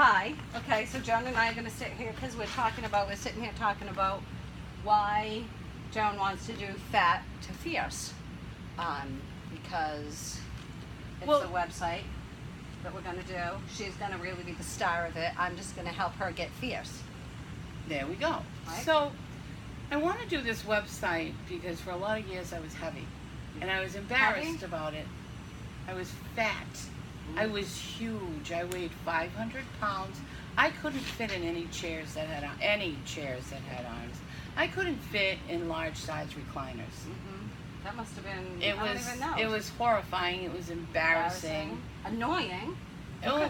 Hi. Okay, so Joan and I are going to sit here because we're sitting here talking about why Joan wants to do Fat to Fierce. Because it's a website that we're going to do. She's going to really be the star of it. I'm just going to help her get fierce. There we go. Right? So I want to do this website because for a lot of years I was heavy. And I was embarrassed about it. I was fat. I was huge. I weighed 500 pounds. I couldn't fit in any chairs that had arms. I couldn't fit in large size recliners. That must have been. It was horrifying. It was embarrassing. Annoying.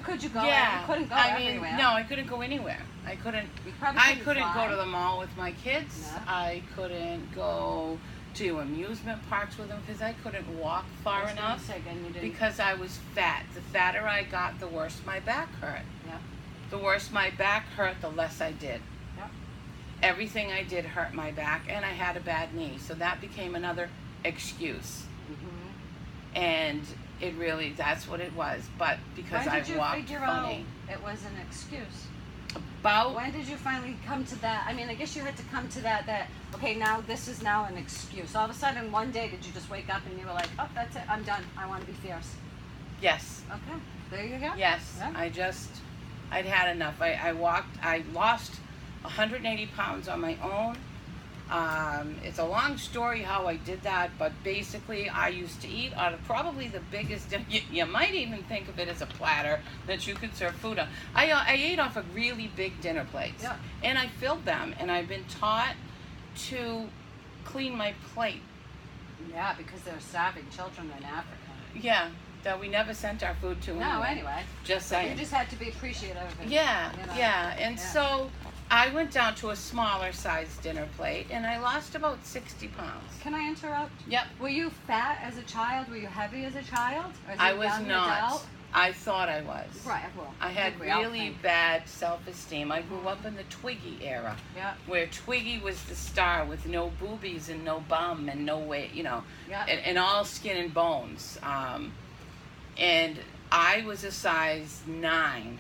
Could you go? Yeah. You couldn't go everywhere. No, I couldn't go anywhere. I couldn't go to the mall with my kids. No. I couldn't go to amusement parks with them because I couldn't walk far enough because I was fat. The fatter I got, the worse my back hurt. Yep. The worse my back hurt, the less I did. Yep. Everything I did hurt my back, and I had a bad knee, so that became another excuse. And it really, that's what it was. But because I walked funny. When did you figure out it was an excuse? When did you finally come to that? I mean, I guess you had to come to that, okay, now this is now an excuse. All of a sudden, one day, did you just wake up and you were like, oh, that's it, I'm done. I want to be fierce. Yes. Okay, there you go. Yes, yeah. I'd had enough. I lost 180 pounds on my own. It's a long story how I did that, but basically I used to eat out of probably the biggest, you might even think of it as a platter that you could serve food on. I ate off of really big dinner plates, and I filled them, and I've been taught to clean my plate. Yeah, because they're starving children in Africa. Yeah, that we never sent our food to. No, anyway. Just saying. You just had to be appreciative of it. Yeah, and so I went down to a smaller size dinner plate, and I lost about 60 pounds. Can I interrupt? Yep. Were you fat as a child? Were you heavy as a child? Or as I a was young not. Adult? I thought I was. Right, well. I had really bad self-esteem. I grew up in the Twiggy era, where Twiggy was the star with no boobies and no bum and no weight, and all skin and bones. And I was a size 9.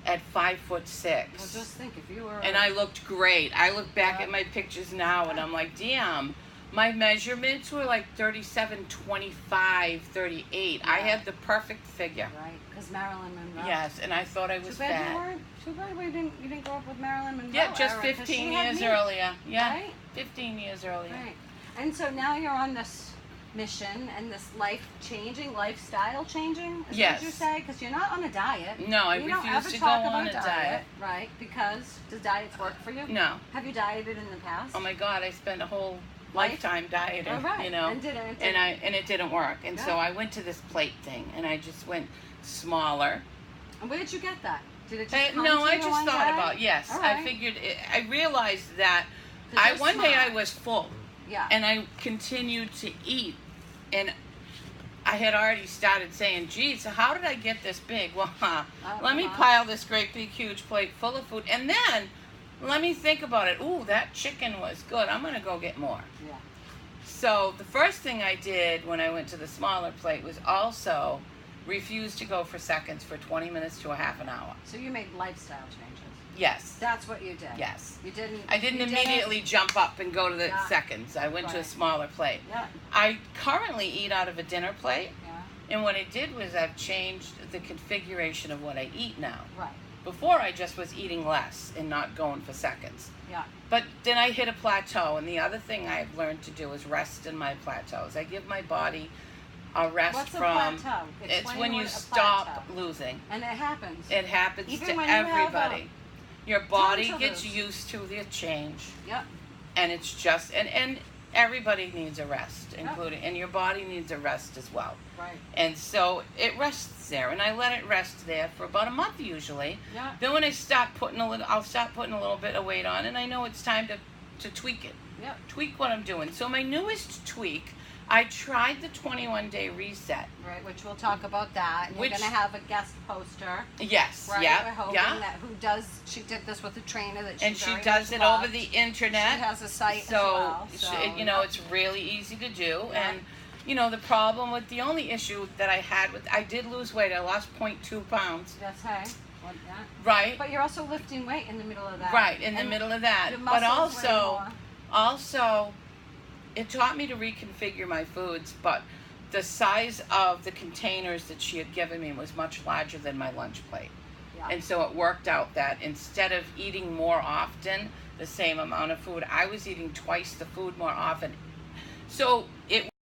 At 5'6". Well, just think if you were. And I looked great. I look back at my pictures now, and I'm like, damn. My measurements were like 37, 25, 38. I had the perfect figure. Right, because Marilyn Monroe. Yes, and I thought I was fat. Too bad you didn't grow up with Marilyn Monroe. Yeah, just 15 years earlier. Yeah, right? 15 years earlier. Right, and so now you're on this mission and this lifestyle changing, is what you say? Because you're not on a diet. No, I refuse to go on a diet. Right, because does diets work for you? No. Have you dieted in the past? Oh my God, I spent a whole lifetime dieting, and it didn't work. And so I went to this plate thing, and I just went smaller. And where did you get that? Did it just come no, to I you just one thought day? about I figured I realized that one day I was full, and I continued to eat, and I had already started saying, geez, how did I get this big? Well, let me pile this great big huge plate full of food, and then let me think about it. Ooh, that chicken was good. I'm going to go get more. Yeah. So the first thing I did when I went to the smaller plate was also refuse to go for seconds for 20 minutes to a half an hour. So you made lifestyle changes. Yes. That's what you did. Yes. You didn't. I didn't immediately jump up and go to the seconds. I went to a smaller plate. Yeah. I currently eat out of a dinner plate. Yeah. And what I did was I've changed the configuration of what I eat now. Right. Before I just was eating less and not going for seconds. Yeah. But then I hit a plateau, and the other thing I've learned to do is rest in my plateaus. I give my body a rest What's from. A plateau? It's when you stop losing. And it happens. It happens Even to everybody. Your body gets used to the change. Yep. And it's just and everybody needs a rest, including and your body needs a rest as well. Right. And so it rests there, and I let it rest there for about a month usually. Yeah. Then when I'll start putting a little bit of weight on, and I know it's time to tweak it. Yeah. Tweak what I'm doing. So my newest tweak, I tried the 21-day reset. Right, which we'll talk about that. And you're going to have a guest poster. Yes. Right. Yeah. We're hoping that she did this with a trainer that and she does it over the internet. She has a site as well. So it's really easy to do. Yeah. And the problem with the only issue that I had I did lose weight. I lost 0.2 pounds. That's hey. Like that. right? But you're also lifting weight in the middle of that. Right, in the And middle of that. your But muscles weigh also, it taught me to reconfigure my foods, but the size of the containers that she had given me was much larger than my lunch plate. Yeah. And so it worked out that instead of eating more often the same amount of food, I was eating twice the food more often. So it